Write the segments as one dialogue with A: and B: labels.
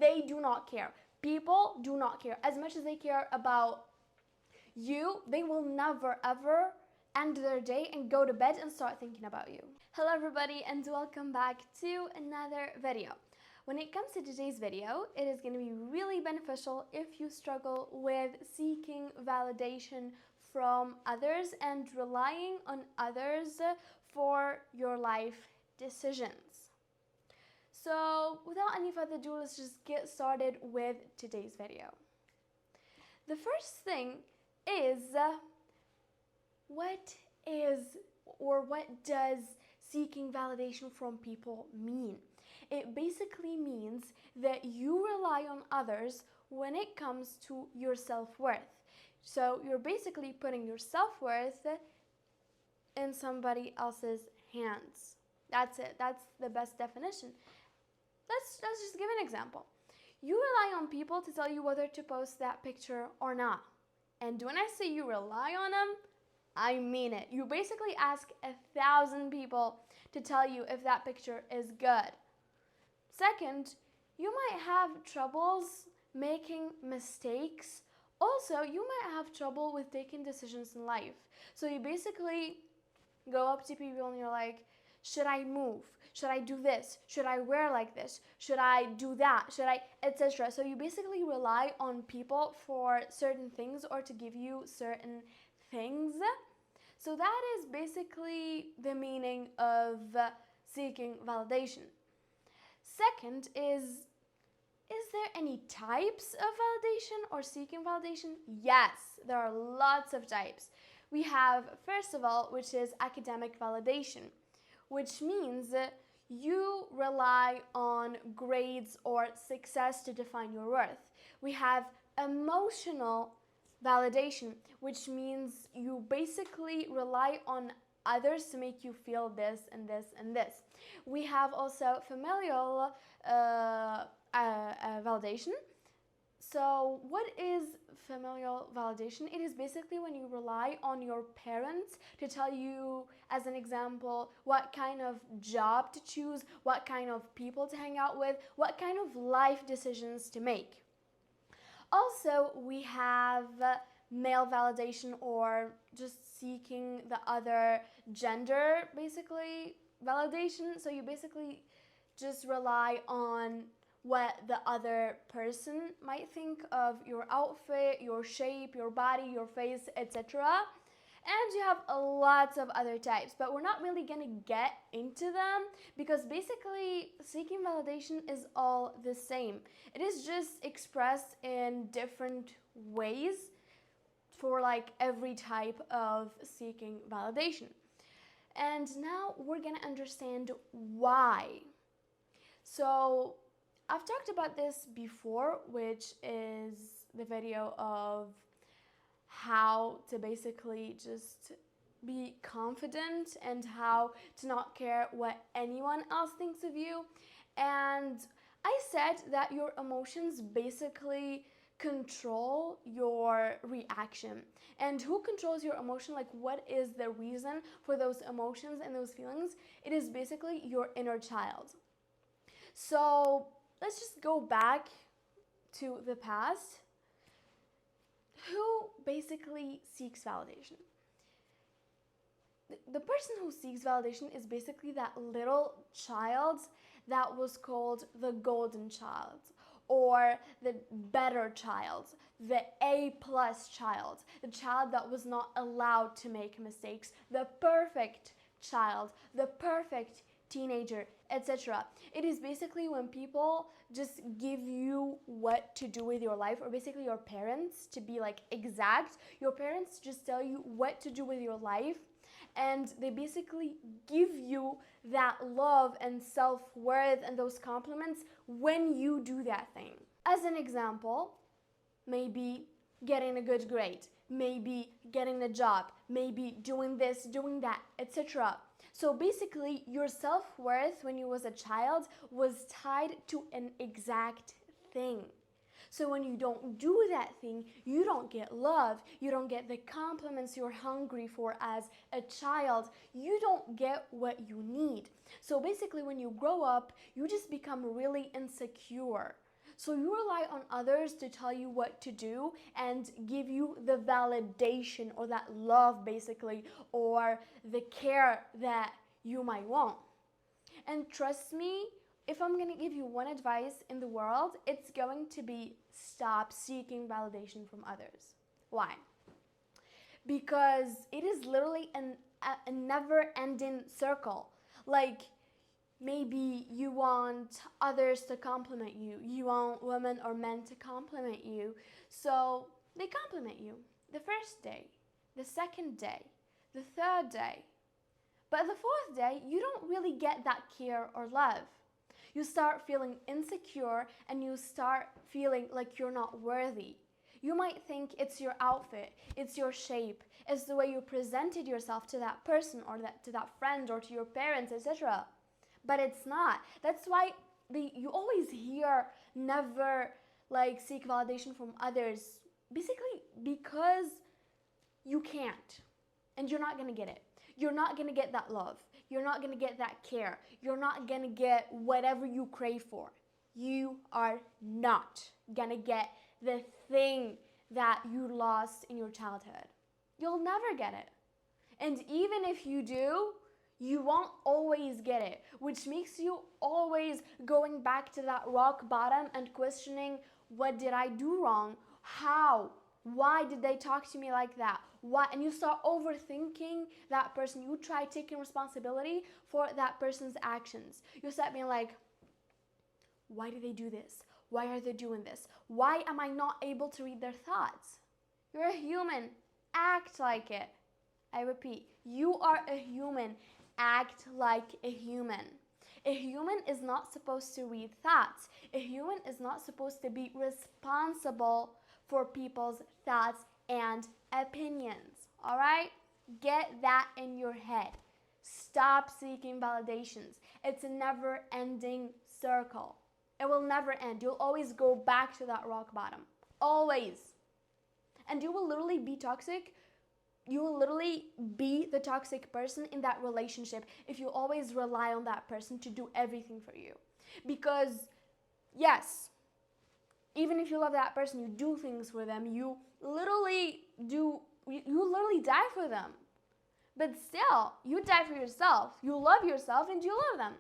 A: They do not care. People do not care. As much as they care about you, they will never ever end their day and go to bed and start thinking about you. Hello everybody and welcome back to another video. When it comes to today's video, it is going to be really beneficial if you struggle with seeking validation from others and relying on others for your life decisions. So without any further ado, let's just get started with today's video. The first thing is what does seeking validation from people mean? It basically means that you rely on others when it comes to your self-worth. So you're basically putting your self-worth in somebody else's hands. That's it. That's the best definition. Let's just give an example. You rely on people to tell you whether to post that picture or not. And when I say you rely on them, I mean it. You basically ask 1,000 people to tell you if that picture is good. Second, you might have troubles making mistakes. Also, you might have trouble with taking decisions in life. So you basically go up to people and you're like, should I move? Should I do this? Should I wear like this? Should I do that? Should I, etc. So you basically rely on people for certain things or to give you certain things. So that is basically the meaning of seeking validation. Second is there any types of validation or seeking validation? Yes, there are lots of types. We have, first of all, which is academic validation, which means you rely on grades or success to define your worth. We have emotional validation, which means you basically rely on others to make you feel this and this and this. We have also familial validation. So what is familial validation? It is basically when you rely on your parents to tell you, as an example, what kind of job to choose, what kind of people to hang out with, what kind of life decisions to make. Also, we have male validation, or just seeking the other gender, basically, validation. So you basically just rely on what the other person might think of your outfit, your shape, your body, your face, etc. And you have a lot of other types, but we're not really gonna get into them because basically seeking validation is all the same. It is just expressed in different ways for like every type of seeking validation. And now we're gonna understand why. So I've talked about this before, which is the video of how to basically just be confident and how to not care what anyone else thinks of you. And I said that your emotions basically control your reaction. And who controls your emotion? Like, what is the reason for those emotions and those feelings? It is basically your inner child. So let's just go back to the past. Who basically seeks validation? The person who seeks validation is basically that little child that was called the golden child, or the better child, the A+ child, the child that was not allowed to make mistakes, the perfect child, the perfect teenager, etc. It is basically when people just give you what to do with your life, or basically your parents, to be like exact, your parents just tell you what to do with your life, and they basically give you that love and self-worth and those compliments when you do that thing. As an example, maybe getting a good grade, maybe getting a job, maybe doing this, doing that, etc. So basically, your self-worth when you was a child was tied to an exact thing. So when you don't do that thing, you don't get love, you don't get the compliments you're hungry for as a child, you don't get what you need. So basically when you grow up, you just become really insecure. So you rely on others to tell you what to do and give you the validation or that love, basically, or the care that you might want. And trust me, if I'm gonna give you one advice in the world, it's going to be stop seeking validation from others. Why? Because it is literally a never ending circle. Like, maybe you want others to compliment you, you want women or men to compliment you, so they compliment you the first day, the second day, the third day. But the fourth day, you don't really get that care or love. You start feeling insecure and you start feeling like you're not worthy. You might think it's your outfit, it's your shape, it's the way you presented yourself to that person or to that friend or to your parents, etc. But it's not. That's why you always hear never like seek validation from others, basically because you can't and you're not gonna get it. You're not gonna get that love. You're not gonna get that care. You're not gonna get whatever you crave for. You are not gonna get the thing that you lost in your childhood. You'll never get it. And even if you do, you won't always get it, which makes you always going back to that rock bottom and questioning, what did I do wrong? How? Why did they talk to me like that? Why? And you start overthinking that person. You try taking responsibility for that person's actions. You start being like, why do they do this? Why are they doing this? Why am I not able to read their thoughts? You're a human. Act like it. I repeat, you are a human. Act like a human. A human is not supposed to read thoughts. A human is not supposed to be responsible for people's thoughts and opinions. All right? Get that in your head. Stop seeking validations. It's a never-ending circle. It will never end. You'll always go back to that rock bottom. Always. And you will literally be toxic. You will literally be the toxic person in that relationship if you always rely on that person to do everything for you. Because, yes, even if you love that person, you do things for them, you literally die for them. But still, you die for yourself. You love yourself and you love them.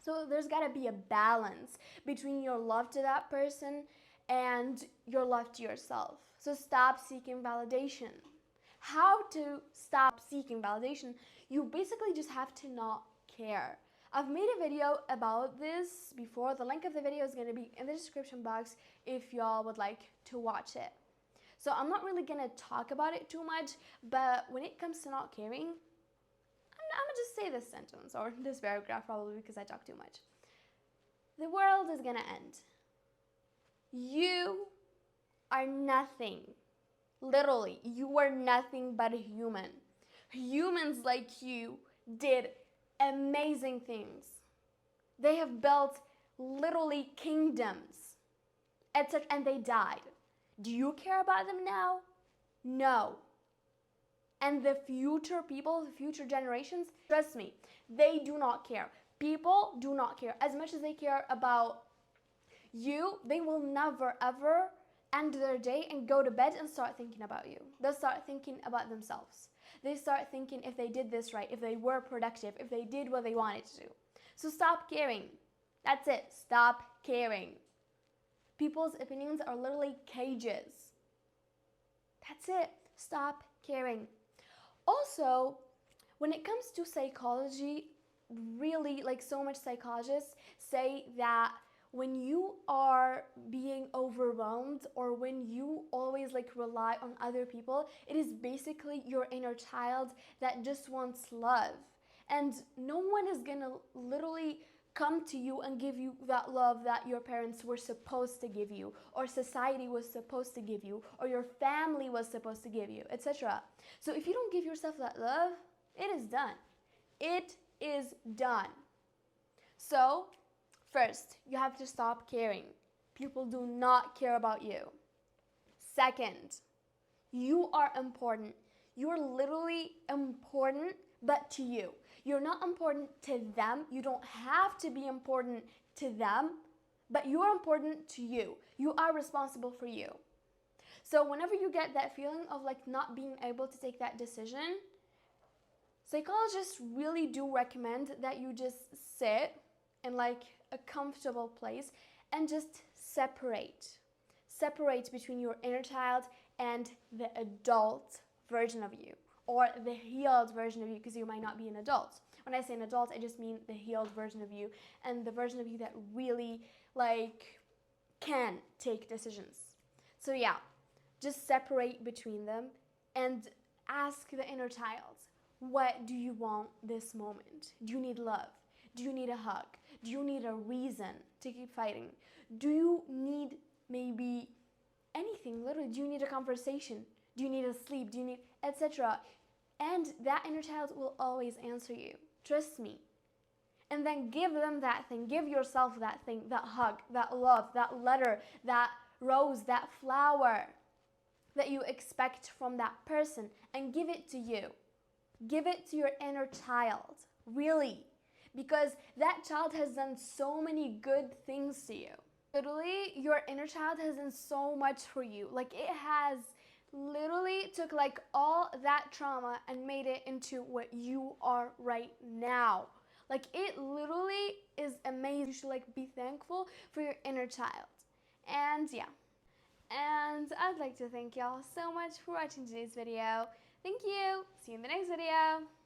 A: So there's got to be a balance between your love to that person and your love to yourself. So stop seeking validation. How to stop seeking validation? You basically just have to not care. I've made a video about this before. The link of the video is going to be in the description box if y'all would like to watch it. So I'm not really going to talk about it too much, but when it comes to not caring, I'm going to just say this sentence or this paragraph probably because I talk too much. The world is going to end. You are nothing. Literally, you are nothing but a human. Humans like you did amazing things. They have built literally kingdoms, etc., and they died. Do you care about them now? No. And the future people, the future generations, trust me, they do not care. People do not care. As much as they care about you, they will never ever end their day and go to bed and start thinking about you. They'll start thinking about themselves. They start thinking if they did this right, if they were productive, if they did what they wanted to do. So stop caring. That's it. Stop caring. People's opinions are literally cages. That's it. Stop caring. Also, when it comes to psychology, really, like so much psychologists say that when you are being overwhelmed or when you always like rely on other people, it is basically your inner child that just wants love. And no one is gonna literally come to you and give you that love that your parents were supposed to give you, or society was supposed to give you, or your family was supposed to give you, etc. So if you don't give yourself that love, it is done. It is done. So first, you have to stop caring. People do not care about you. Second, you are important. You're literally important, but to you. You're not important to them. You don't have to be important to them, but you are important to you. You are responsible for you. So whenever you get that feeling of like not being able to take that decision, psychologists really do recommend that you just sit in like a comfortable place and just separate between your inner child and the adult version of you, or the healed version of you, because you might not be an adult. When I say an adult, I just mean the healed version of you, and the version of you that really like can take decisions. So yeah, just separate between them and ask the inner child, what do you want this moment? Do you need love? Do you need a hug? Do you need a reason to keep fighting? Do you need maybe anything, literally? Do you need a conversation? Do you need a sleep? Do you need etc.? And that inner child will always answer you. Trust me. And then give them that thing. Give yourself that thing, that hug, that love, that letter, that rose, that flower that you expect from that person, and give it to you. Give it to your inner child, really, because that child has done so many good things to you. Literally, your inner child has done so much for you. Like, it has literally took like all that trauma and made it into what you are right now. Like, it literally is amazing. You should like be thankful for your inner child. And yeah. And I'd like to thank y'all so much for watching today's video. Thank you. See you in the next video.